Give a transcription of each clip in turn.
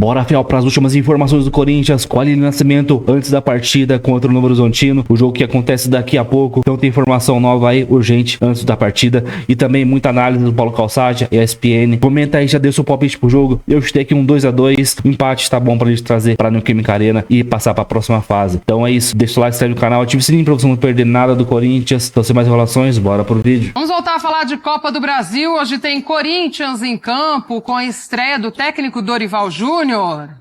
Bora, Fiel, para as últimas informações do Corinthians. Com a Aline Nascimento antes da partida contra o Novo Horizontino. O jogo que acontece daqui a pouco. Então tem informação nova aí, urgente, antes da partida. E também muita análise do Paulo Calçade e a ESPN. Comenta aí, já deu seu palpite pro jogo. Eu chutei aqui um 2-2. Empate tá bom pra gente trazer pra Neoquímica Arena e passar pra próxima fase. Então é isso. Deixa o like, se inscreve no canal. Ative o sininho pra você não perder nada do Corinthians. Então sem mais enrolações, bora pro vídeo. Vamos voltar a falar de Copa do Brasil. Hoje tem Corinthians em campo com a estreia do técnico Dorival Júnior.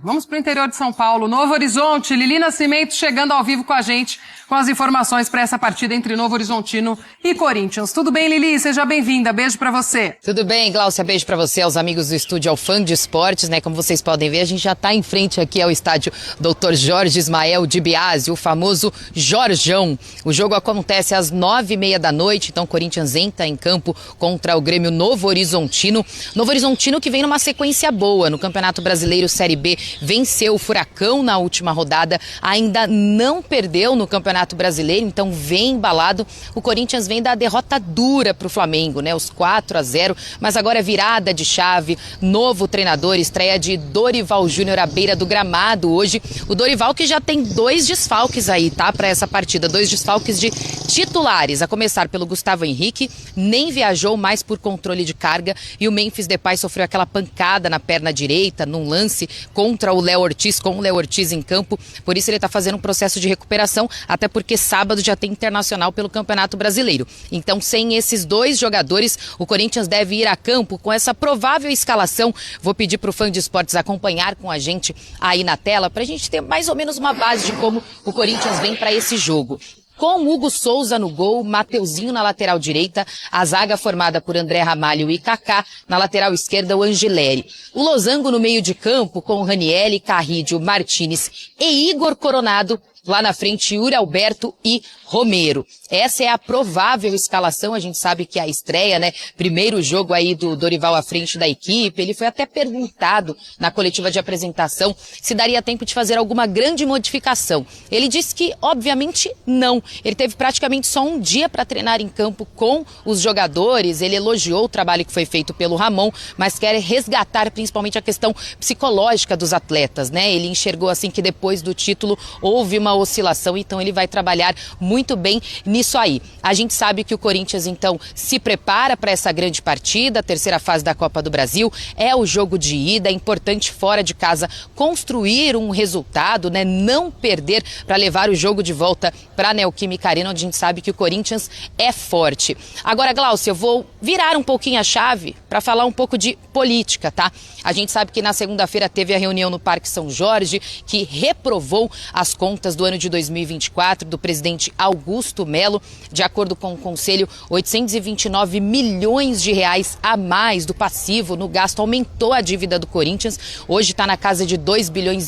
Vamos para o interior de São Paulo, Novo Horizonte. Lili Nascimento chegando ao vivo com a gente com as informações para essa partida entre Novo Horizontino e Corinthians. Tudo bem, Lili? Seja bem-vinda. Beijo para você. Tudo bem, Gláucia. Beijo para você, aos amigos do estúdio, ao fã de esportes, né? Como vocês podem ver, a gente já está em frente aqui ao estádio Dr. Jorge Ismael de Biasi, o famoso Jorjão. O jogo acontece às 9h30 da noite, então o Corinthians entra em campo contra o Grêmio Novo Horizontino. Novo Horizontino que vem numa sequência boa no Campeonato Brasileiro Série B, venceu o Furacão na última rodada, ainda não perdeu no Campeonato Brasileiro, então vem embalado. O Corinthians vem da derrota dura para o Flamengo, né? Os 4-0, mas agora é virada de chave, novo treinador, estreia de Dorival Júnior à beira do gramado hoje. O Dorival que já tem 2 desfalques aí, tá? Para essa partida, 2 desfalques de titulares, a começar pelo Gustavo Henrique, nem viajou mais por controle de carga, e o Memphis Depay sofreu aquela pancada na perna direita, num lance contra o Léo Ortiz, com o Léo Ortiz em campo, por isso ele está fazendo um processo de recuperação, até porque sábado já tem Internacional pelo Campeonato Brasileiro. Então, sem esses 2 jogadores, o Corinthians deve ir a campo com essa provável escalação. Vou pedir para o fã de esportes acompanhar com a gente aí na tela, para a gente ter mais ou menos uma base de como o Corinthians vem para esse jogo. Com Hugo Souza no gol, Mateuzinho na lateral direita, a zaga formada por André Ramalho e Kaká, na lateral esquerda o Angileri. O losango no meio de campo com Ranieri, Carrídio, Martínez e Igor Coronado, lá na frente Yuri Alberto e Romero. Essa é a provável escalação, a gente sabe que é a estreia, né? Primeiro jogo aí do Dorival à frente da equipe, ele foi até perguntado na coletiva de apresentação se daria tempo de fazer alguma grande modificação. Ele disse que, obviamente, não. Ele teve praticamente só um dia para treinar em campo com os jogadores, ele elogiou o trabalho que foi feito pelo Ramon, mas quer resgatar principalmente a questão psicológica dos atletas, né? Ele enxergou assim que depois do título houve uma oscilação, então ele vai trabalhar muito bem nisso aí. A gente sabe que o Corinthians, então, se prepara para essa grande partida, a terceira fase da Copa do Brasil, é o jogo de ida, é importante fora de casa construir um resultado, né? Não perder para levar o jogo de volta para a Neoquímica Arena, onde a gente sabe que o Corinthians é forte. Agora, Gláucia, eu vou virar um pouquinho a chave para falar um pouco de política, tá? A gente sabe que na segunda-feira teve a reunião no Parque São Jorge, que reprovou as contas do ano de 2024 do presidente Augusto Melo. De acordo com o Conselho, 829 milhões de reais a mais do passivo no gasto aumentou a dívida do Corinthians. Hoje está na casa de 2,5 bilhões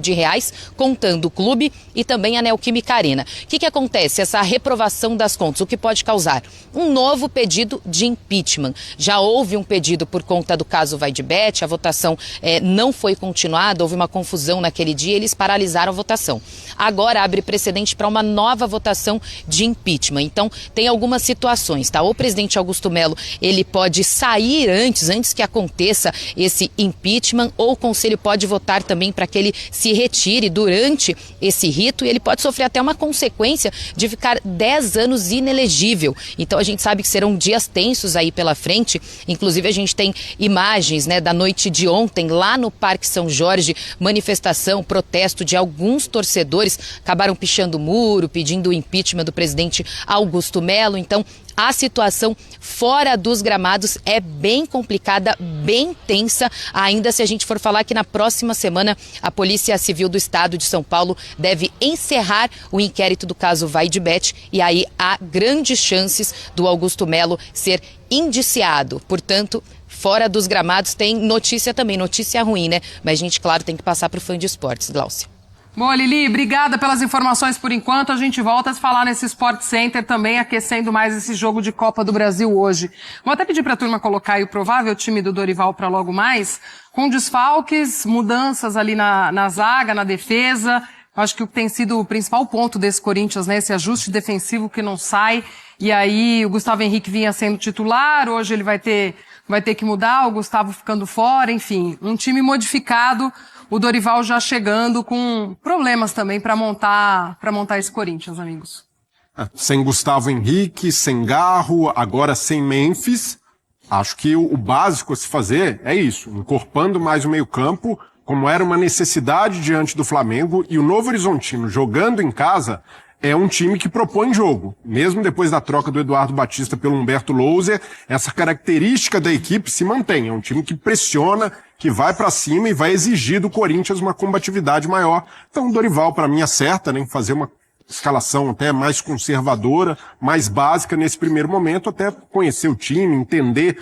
de reais, contando o clube e também a Neoquímica Arena. O que acontece? Essa reprovação das contas, o que pode causar? Um novo pedido de impeachment. Já houve um pedido por conta do caso Vaidbet, a votação não foi continuada, houve uma confusão naquele dia, eles paralisaram a votação. Agora abre precedente para uma nova votação de impeachment. Então, tem algumas situações, tá? O presidente Augusto Melo, ele pode sair antes que aconteça esse impeachment, ou o Conselho pode votar também para que ele se retire durante esse rito, e ele pode sofrer até uma consequência de ficar 10 anos inelegível. Então, a gente sabe que serão dias tensos aí pela frente. Inclusive, a gente tem imagens, né, da noite de ontem, lá no Parque São Jorge, manifestação, protesto de alguns torcedores, acabaram pichando o muro, pedindo o impeachment do presidente Augusto Melo. Então, a situação fora dos gramados é bem complicada, bem tensa, ainda se a gente for falar que na próxima semana a Polícia Civil do Estado de São Paulo deve encerrar o inquérito do caso Vaidbet, e aí há grandes chances do Augusto Melo ser indiciado. Portanto, fora dos gramados tem notícia também, notícia ruim, né? Mas a gente, claro, tem que passar para o fã de esportes, Gláucia. Boa, Lili, obrigada pelas informações por enquanto. A gente volta a se falar nesse Sport Center também, aquecendo mais esse jogo de Copa do Brasil hoje. Vou até pedir para a turma colocar aí o provável time do Dorival para logo mais, com desfalques, mudanças ali na zaga, na defesa. Acho que o que tem sido o principal ponto desse Corinthians, né, esse ajuste defensivo que não sai. E aí o Gustavo Henrique vinha sendo titular, hoje ele vai ter que mudar, o Gustavo ficando fora, enfim, um time modificado o Dorival já chegando com problemas também para montar esse Corinthians, amigos. Sem Gustavo Henrique, sem Garro, agora sem Memphis. Acho que o básico a se fazer é isso, encorpando mais o meio-campo, como era uma necessidade diante do Flamengo, e o Novo Horizontino jogando em casa é um time que propõe jogo. Mesmo depois da troca do Eduardo Batista pelo Humberto Louser, essa característica da equipe se mantém. É um time que pressiona, que vai pra cima e vai exigir do Corinthians uma combatividade maior. Então o Dorival, para mim, acerta, né, em fazer uma escalação até mais conservadora, mais básica nesse primeiro momento, até conhecer o time, entender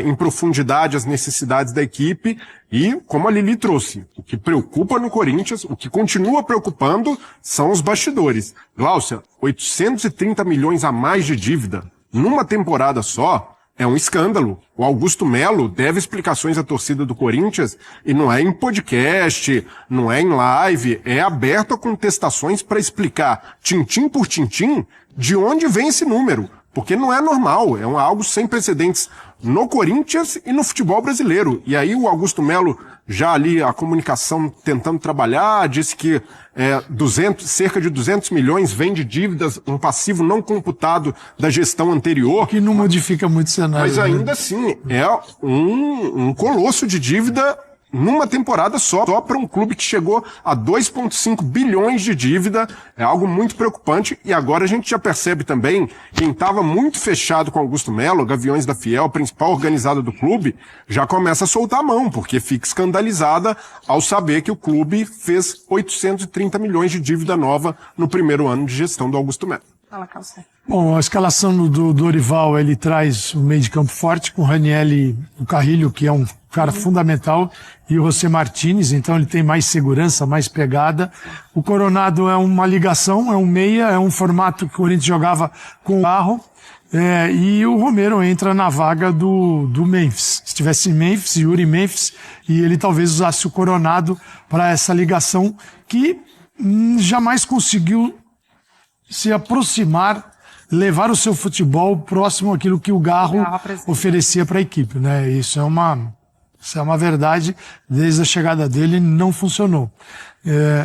em profundidade as necessidades da equipe e, como a Lili trouxe, o que preocupa no Corinthians, o que continua preocupando são os bastidores. Gláucia, 830 milhões a mais de dívida numa temporada só é um escândalo. O Augusto Melo deve explicações à torcida do Corinthians e não é em podcast, não é em live, é aberto a contestações para explicar, tintim por tintim, de onde vem esse número. Porque não é normal, é algo sem precedentes no Corinthians e no futebol brasileiro. E aí o Augusto Melo, já ali a comunicação tentando trabalhar, disse que cerca de 200 milhões vem de dívidas, um passivo não computado da gestão anterior. Que não modifica muito o cenário. Mas ainda assim, é um colosso de dívida numa temporada só para um clube que chegou a 2,5 bilhões de dívida. É algo muito preocupante. E agora a gente já percebe também, quem estava muito fechado com Augusto Melo, Gaviões da Fiel, principal organizada do clube, já começa a soltar a mão, porque fica escandalizada ao saber que o clube fez 830 milhões de dívida nova no primeiro ano de gestão do Augusto Melo. Bom, a escalação do Dorival, ele traz um meio de campo forte, com o Raniel e o Carrilho, que é um cara fundamental, e o José Martínez, então ele tem mais segurança, mais pegada. O Coronado é uma ligação, é um meia, é um formato que o Corinthians jogava com o Barro, e o Romero entra na vaga do Memphis. Se tivesse Memphis, Yuri Memphis, e ele talvez usasse o Coronado para essa ligação que jamais conseguiu se aproximar, levar o seu futebol próximo àquilo que o Garro oferecia para a equipe, né? Isso é uma verdade. Desde a chegada dele não funcionou.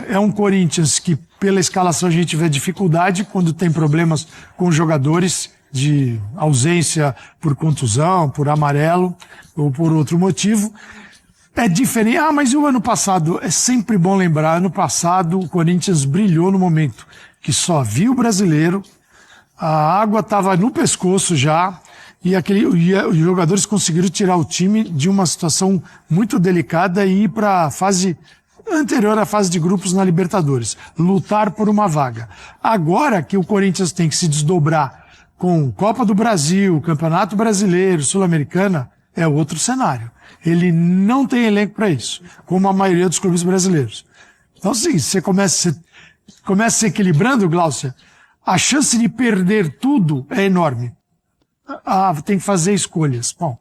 É um Corinthians que, pela escalação, a gente vê dificuldade quando tem problemas com jogadores de ausência por contusão, por amarelo ou por outro motivo. É diferente. Mas e o ano passado? É sempre bom lembrar, ano passado o Corinthians brilhou no momento que só viu o brasileiro, a água estava no pescoço já, e os jogadores conseguiram tirar o time de uma situação muito delicada e ir para a fase anterior à fase de grupos na Libertadores, lutar por uma vaga. Agora que o Corinthians tem que se desdobrar com Copa do Brasil, Campeonato Brasileiro, Sul-Americana, é outro cenário. Ele não tem elenco para isso, como a maioria dos clubes brasileiros. Então, sim, você começa se equilibrando, Gláucia, a chance de perder tudo é enorme. Tem que fazer escolhas. Bom,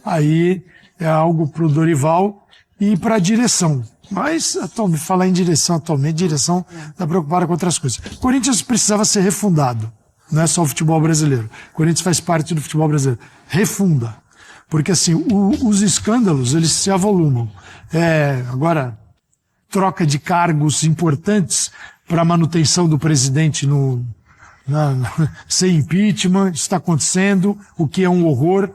aí é algo para o Dorival e para a direção. Mas, falar em direção atualmente, direção está preocupada com outras coisas. O Corinthians precisava ser refundado. Não é só o futebol brasileiro. O Corinthians faz parte do futebol brasileiro. Refunda. Porque, assim, os escândalos, eles se avolumam. Agora, troca de cargos importantes para a manutenção do presidente sem impeachment, isso está acontecendo, o que é um horror.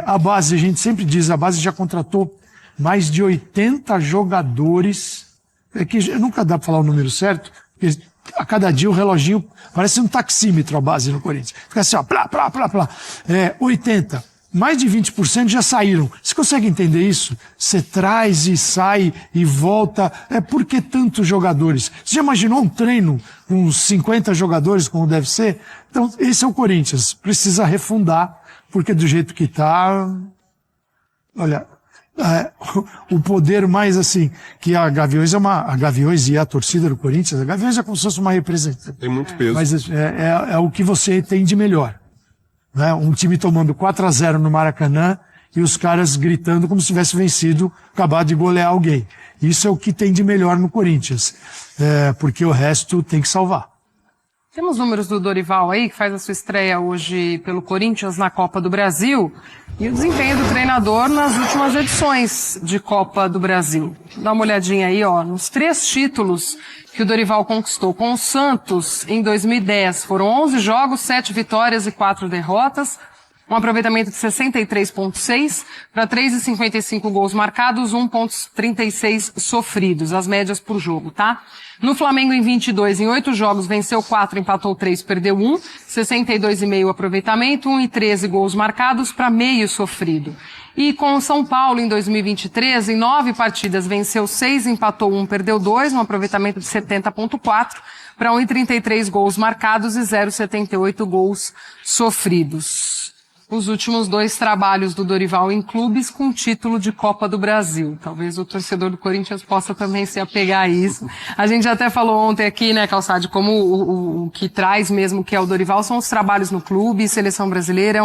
A base, a gente sempre diz, a base já contratou mais de 80 jogadores, que nunca dá para falar o número certo, porque a cada dia o reloginho parece um taxímetro a base no Corinthians. Fica assim, ó, plá, plá, plá, plá. 80. Mais de 20% já saíram. Você consegue entender isso? Você traz e sai e volta. Por que tantos jogadores? Você já imaginou um treino com uns 50 jogadores, como deve ser? Então, esse é o Corinthians. Precisa refundar, porque do jeito que está... Olha, o poder mais assim, que a Gaviões a Gaviões e a torcida do Corinthians, a Gaviões é como se fosse uma representante. Tem muito peso. Mas é o que você tem de melhor. Né? Um time tomando 4-0 no Maracanã e os caras gritando como se tivesse vencido, acabado de golear alguém. Isso é o que tem de melhor no Corinthians, porque o resto tem que salvar. Temos números do Dorival aí, que faz a sua estreia hoje pelo Corinthians na Copa do Brasil, e o desempenho do treinador nas últimas edições de Copa do Brasil. Dá uma olhadinha aí, ó, nos 3 títulos que o Dorival conquistou. Com o Santos, em 2010, foram 11 jogos, 7 vitórias e 4 derrotas, um aproveitamento de 63,6 para 3,55 gols marcados, 1,36 sofridos, as médias por jogo, tá? No Flamengo, em 22, em 8 jogos, venceu 4, empatou 3, perdeu 1, 62,5 aproveitamento, 1,13 gols marcados para meio sofrido. E com o São Paulo, em 2023, em 9 partidas, venceu 6, empatou 1, perdeu 2, um aproveitamento de 70,4 para 1,33 gols marcados e 0,78 gols sofridos. Os últimos 2 trabalhos do Dorival em clubes com título de Copa do Brasil. Talvez o torcedor do Corinthians possa também se apegar a isso. A gente até falou ontem aqui, né, Calçade, como o que traz mesmo, que é o Dorival, são os trabalhos no clube, seleção brasileira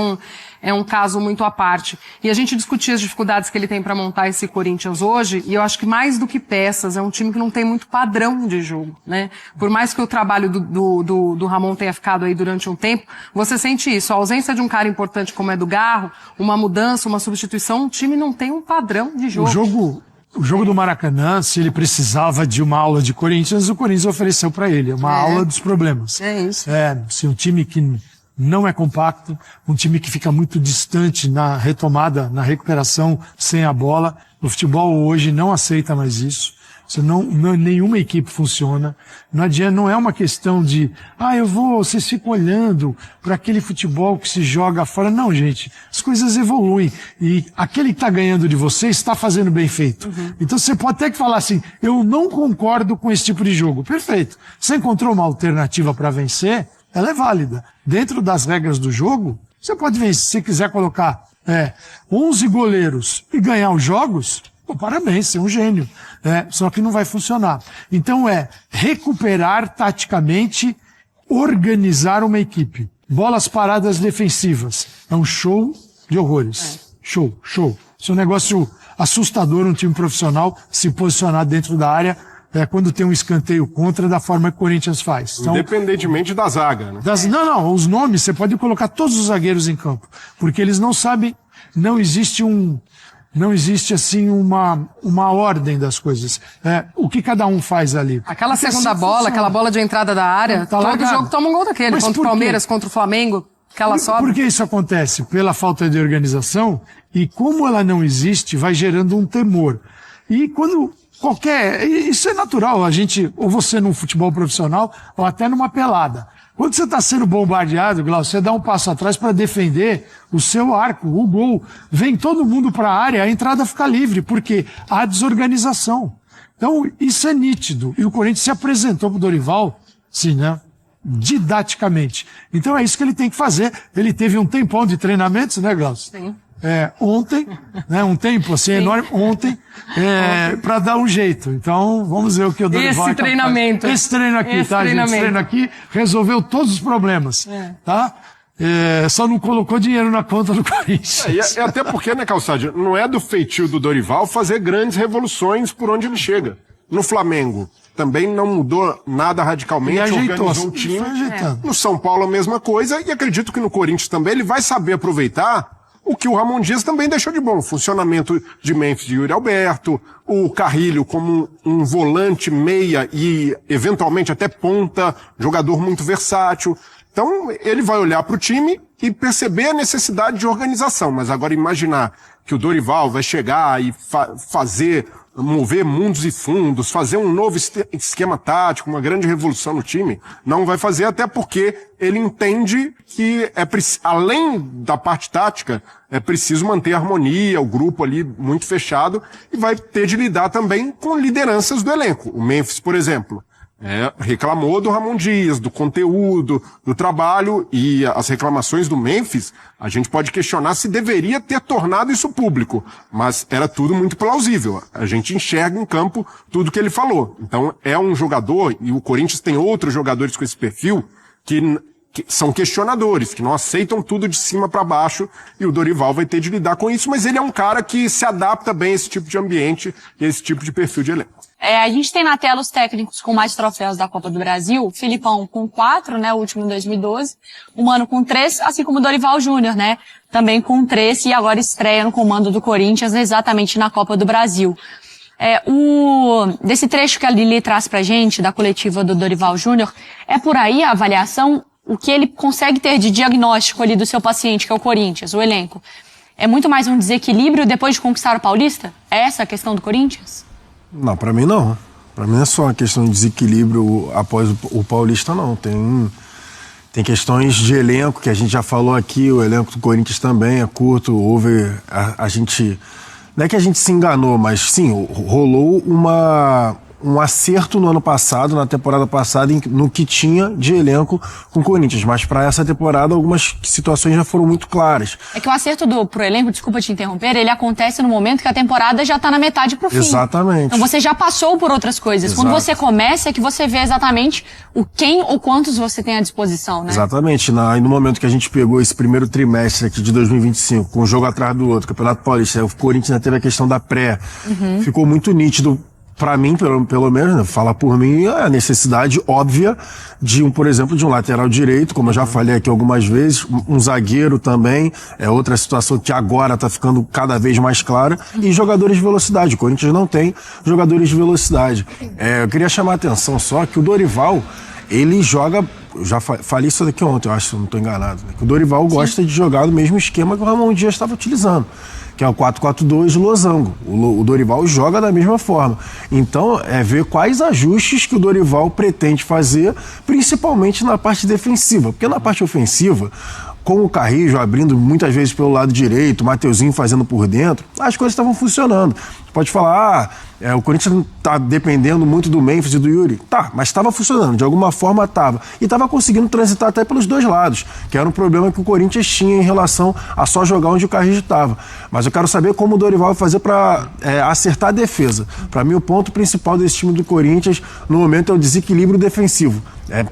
é um caso muito à parte. E a gente discutia as dificuldades que ele tem para montar esse Corinthians hoje, e eu acho que mais do que peças, é um time que não tem muito padrão de jogo, né? Por mais que o trabalho do Ramon tenha ficado aí durante um tempo, você sente isso, a ausência de um cara importante como é do Garro, uma mudança, uma substituição, o time não tem um padrão de jogo. O jogo do Maracanã, se ele precisava de uma aula de Corinthians, o Corinthians ofereceu para ele, uma aula dos problemas. É isso. Se um time que não é compacto, um time que fica muito distante na retomada, na recuperação sem a bola. O futebol hoje não aceita mais isso. Nenhuma equipe funciona. Não adianta, não é uma questão de, vocês ficam olhando para aquele futebol que se joga fora. Não, gente, as coisas evoluem. E aquele que está ganhando de você está fazendo bem feito. Então você pode até que falar assim, eu não concordo com esse tipo de jogo. Perfeito. Você encontrou uma alternativa para vencer, ela é válida. Dentro das regras do jogo, você pode vencer. Se você quiser colocar 11 goleiros e ganhar os jogos, parabéns, você é um gênio. Só que não vai funcionar. Então recuperar taticamente, organizar uma equipe. Bolas paradas defensivas. É um show de horrores. Show. Isso é um negócio assustador, um time profissional se posicionar dentro da área quando tem um escanteio contra, da forma que o Corinthians faz. Então, independentemente da zaga, né? Não, os nomes, você pode colocar todos os zagueiros em campo, porque eles não sabem, não existe assim uma ordem das coisas. O que cada um faz ali. Aquela segunda bola, aquela bola de entrada da área, todo jogo toma um gol daquele. Mas contra o Palmeiras, contra o Flamengo, aquela sobra. Por que isso acontece? Pela falta de organização, e como ela não existe, vai gerando um temor. E quando isso é natural, ou você num futebol profissional, ou até numa pelada. Quando você está sendo bombardeado, Glaucio, você dá um passo atrás para defender o seu arco, o gol. Vem todo mundo para a área, a entrada fica livre, porque há desorganização. Então, isso é nítido. E o Corinthians se apresentou para o Dorival, sim, né? Didaticamente. Então é isso que ele tem que fazer. Ele teve um tempão de treinamentos, né, Glaucio? Sim. Ontem, né, um tempo assim enorme, ontem, para dar um jeito. Então, vamos ver o que o Dorival Esse treinamento. Esse treino aqui, gente? Esse treino aqui resolveu todos os problemas, tá? Só não colocou dinheiro na conta do Corinthians. Até porque, né, Calçade, não é do feitio do Dorival fazer grandes revoluções por onde ele chega. No Flamengo também não mudou nada radicalmente, organizou o time. No São Paulo a mesma coisa, e acredito que no Corinthians também ele vai saber aproveitar o que o Ramon Dias também deixou de bom. O funcionamento de Memphis de Yuri Alberto, o Carrilho como um volante meia e eventualmente até ponta, jogador muito versátil. Então ele vai olhar para o time e perceber a necessidade de organização. Mas agora imaginar que o Dorival vai chegar e mover mundos e fundos, fazer um novo esquema tático, uma grande revolução no time, não vai fazer, até porque ele entende que além da parte tática, é preciso manter a harmonia, o grupo ali muito fechado, e vai ter de lidar também com lideranças do elenco. O Memphis, por exemplo, reclamou do Ramon Dias, do conteúdo, do trabalho, e as reclamações do Memphis, a gente pode questionar se deveria ter tornado isso público, mas era tudo muito plausível. A gente enxerga em campo tudo que ele falou. Então é um jogador, e o Corinthians tem outros jogadores com esse perfil, que são questionadores, que não aceitam tudo de cima para baixo, e o Dorival vai ter de lidar com isso, mas ele é um cara que se adapta bem a esse tipo de ambiente e a esse tipo de perfil de elenco. A gente tem na tela os técnicos com mais troféus da Copa do Brasil. Filipão com 4, né? O último em 2012. O Mano com 3, assim como o Dorival Júnior, né? Também com 3 e agora estreia no comando do Corinthians exatamente na Copa do Brasil. Desse trecho que a Lili traz pra gente, da coletiva do Dorival Júnior, é por aí a avaliação, o que ele consegue ter de diagnóstico ali do seu paciente, que é o Corinthians, o elenco. É muito mais um desequilíbrio depois de conquistar o Paulista? É essa a questão do Corinthians? Não, pra mim não. Pra mim não é só uma questão de desequilíbrio após o Paulista, não. Tem questões de elenco, que a gente já falou aqui, o elenco do Corinthians também é curto, a gente... Não é que a gente se enganou, mas sim, rolou um acerto no ano passado, na temporada passada, no que tinha de elenco com o Corinthians. Mas para essa temporada, algumas situações já foram muito claras. É que o acerto pro elenco, desculpa te interromper, ele acontece no momento que a temporada já tá na metade pro fim. Exatamente. Então você já passou por outras coisas. Exato. Quando você começa é que você vê exatamente quem ou quantos você tem à disposição, né? Exatamente. Aí no momento que a gente pegou esse primeiro trimestre aqui de 2025, com um jogo atrás do outro, Campeonato Paulista, o Corinthians ainda teve a questão da pré. Ficou muito nítido. Para mim, pelo menos, né, falar por mim, a necessidade óbvia por exemplo, de um lateral direito, como eu já falei aqui algumas vezes, um zagueiro também, é outra situação que agora está ficando cada vez mais clara, e jogadores de velocidade. O Corinthians não tem jogadores de velocidade. Eu queria chamar a atenção só que o Dorival, ele joga, eu já falei isso daqui ontem, eu acho, se eu não estou enganado, né, que o Dorival gosta de jogar no mesmo esquema que o Ramon Dias estava utilizando, que é o 4-4-2 de losango. O Dorival joga da mesma forma. Então, ver quais ajustes que o Dorival pretende fazer, principalmente na parte defensiva. Porque na parte ofensiva, com o Carrijo abrindo muitas vezes pelo lado direito, o Mateuzinho fazendo por dentro, as coisas estavam funcionando. Você pode falar, o Corinthians está dependendo muito do Memphis e do Yuri. Tá, mas estava funcionando, de alguma forma estava. E estava conseguindo transitar até pelos dois lados, que era um problema que o Corinthians tinha em relação a só jogar onde o Carrijo estava. Mas eu quero saber como o Dorival vai fazer para acertar a defesa. Para mim, o ponto principal desse time do Corinthians, no momento, é o desequilíbrio defensivo.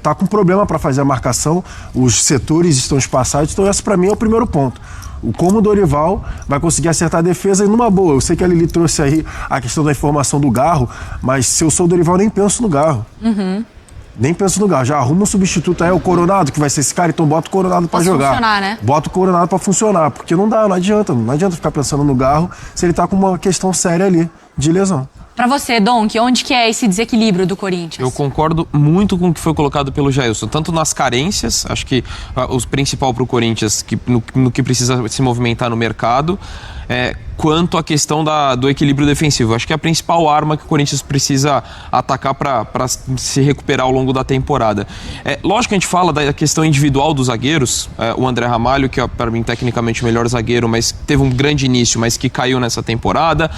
Tá com problema para fazer a marcação, os setores estão espaçados, então esse para mim é o primeiro ponto. Como o Dorival vai conseguir acertar a defesa e numa boa. Eu sei que a Lili trouxe aí a questão da informação do Garro, mas se eu sou o Dorival, nem penso no Garro. Nem penso no Garro. Já arruma um substituto aí, o Coronado, que vai ser esse cara, então bota o Coronado pra jogar. Funcionar, né? Bota o Coronado pra funcionar, porque não adianta ficar pensando no Garro se ele tá com uma questão séria ali de lesão. Pra você, Donk, onde que é esse desequilíbrio do Corinthians? Eu concordo muito com o que foi colocado pelo Jailson, tanto nas carências, acho que o principal para o Corinthians, no que precisa se movimentar no mercado, quanto a questão do equilíbrio defensivo. Acho que é a principal arma que o Corinthians precisa atacar para se recuperar ao longo da temporada. Lógico que a gente fala da questão individual dos zagueiros, o André Ramalho, que é para mim tecnicamente o melhor zagueiro, mas teve um grande início, mas que caiu nessa temporada.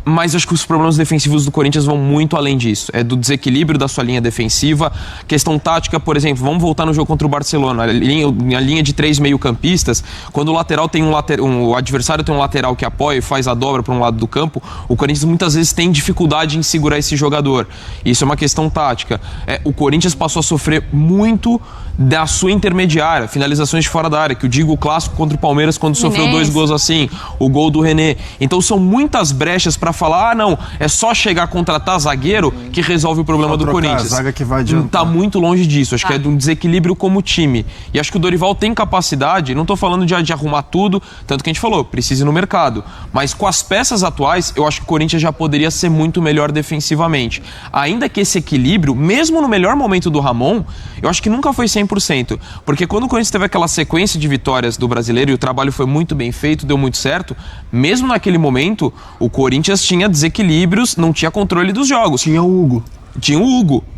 Mas acho que os problemas defensivos do Corinthians vão muito além disso. É do desequilíbrio da sua linha defensiva. Questão tática, por exemplo, vamos voltar no jogo contra o Barcelona. A linha de 3 meio-campistas, quando o lateral tem o adversário tem um lateral que apoia e faz a dobra para um lado do campo, o Corinthians muitas vezes tem dificuldade em segurar esse jogador. Isso é uma questão tática. O Corinthians passou a sofrer muito da sua intermediária, finalizações de fora da área, que eu digo o clássico contra o Palmeiras quando sofreu 2 gols assim, o gol do René. Então são muitas brechas para falar, não, é só chegar a contratar zagueiro que resolve o problema do Corinthians. A zaga que vai adiantar. Tá muito longe disso, acho que é de um desequilíbrio como time. E acho que o Dorival tem capacidade, não tô falando de arrumar tudo, tanto que a gente falou, precisa ir no mercado. Mas com as peças atuais, eu acho que o Corinthians já poderia ser muito melhor defensivamente. Ainda que esse equilíbrio, mesmo no melhor momento do Ramon, eu acho que nunca foi 100%. Porque quando o Corinthians teve aquela sequência de vitórias do Brasileiro e o trabalho foi muito bem feito, deu muito certo, mesmo naquele momento, o Corinthians tinha desequilíbrios, não tinha controle dos jogos. Tinha o Hugo.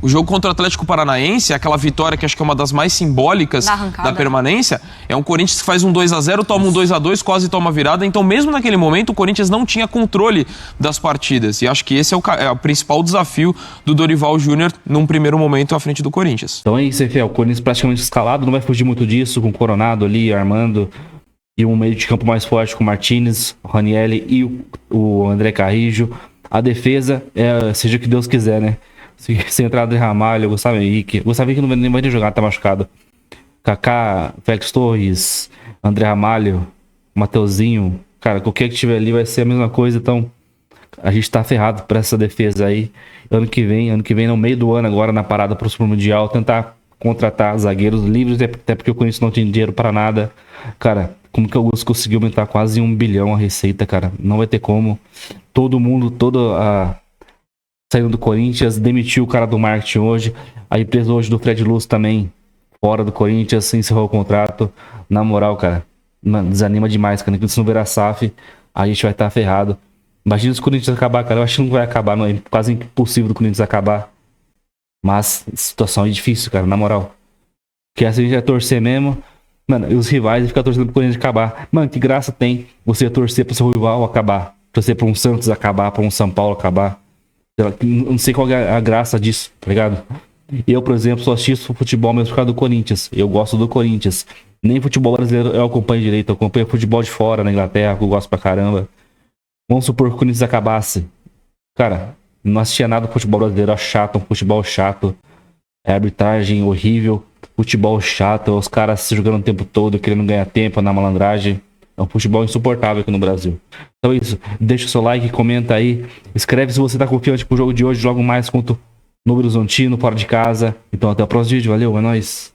O jogo contra o Atlético Paranaense, aquela vitória que acho que é uma das mais simbólicas da permanência, é um Corinthians que faz um 2-0, toma um 2-2, quase toma virada. Então mesmo naquele momento o Corinthians não tinha controle das partidas, e acho que esse é o principal desafio do Dorival Júnior num primeiro momento à frente do Corinthians. Então é isso, o Corinthians praticamente escalado, não vai fugir muito disso, com o Coronado ali armando, e um meio de campo mais forte com o Martinez, o Ranielli e o André Carrijo. A defesa, seja o que Deus quiser, né? Se entrar André Ramalho, Gustavo Henrique não vai nem jogar, tá machucado. Kaká, Félix Torres, André Ramalho, Mateuzinho, cara, qualquer que tiver ali vai ser a mesma coisa, então a gente tá ferrado pra essa defesa aí. Ano que vem, no meio do ano, agora na parada pro Super Mundial, tentar contratar zagueiros livres, até porque o Corinthians não tem dinheiro pra nada. Cara, como que o Augusto conseguiu aumentar quase 1 bilhão a receita, cara? Não vai ter como. Todo mundo, saindo do Corinthians, demitiu o cara do marketing hoje. A empresa hoje do Fred Luz também, fora do Corinthians, encerrou o contrato. Na moral, cara, mano, desanima demais, cara. Se não virar SAF, a gente vai estar ferrado. Imagina se o Corinthians acabar, cara. Eu acho que não vai acabar, não é quase impossível do Corinthians acabar. Mas a situação é difícil, cara, na moral. Porque assim a gente vai torcer mesmo. Mano, e os rivais ficam torcendo pro Corinthians acabar. Mano, que graça tem você torcer pro seu rival acabar. Torcer pra um Santos acabar, pra um São Paulo acabar. Eu não sei qual é a graça disso, tá ligado? Eu, por exemplo, só assisto futebol mesmo por causa do Corinthians. Eu gosto do Corinthians. Nem futebol brasileiro eu acompanho direito. Eu acompanho futebol de fora, na Inglaterra, que eu gosto pra caramba. Vamos supor que o Corinthians acabasse. Cara, não assistia nada do futebol brasileiro. É chato, um futebol chato. É arbitragem horrível. Futebol chato. Os caras se jogando o tempo todo, querendo ganhar tempo na malandragem. É um futebol insuportável aqui no Brasil. Então é isso. Deixa o seu like, comenta aí. Escreve se você tá confiante pro jogo de hoje. Logo mais contra o Novo Horizontino, fora de casa. Então até o próximo vídeo. Valeu, é nóis.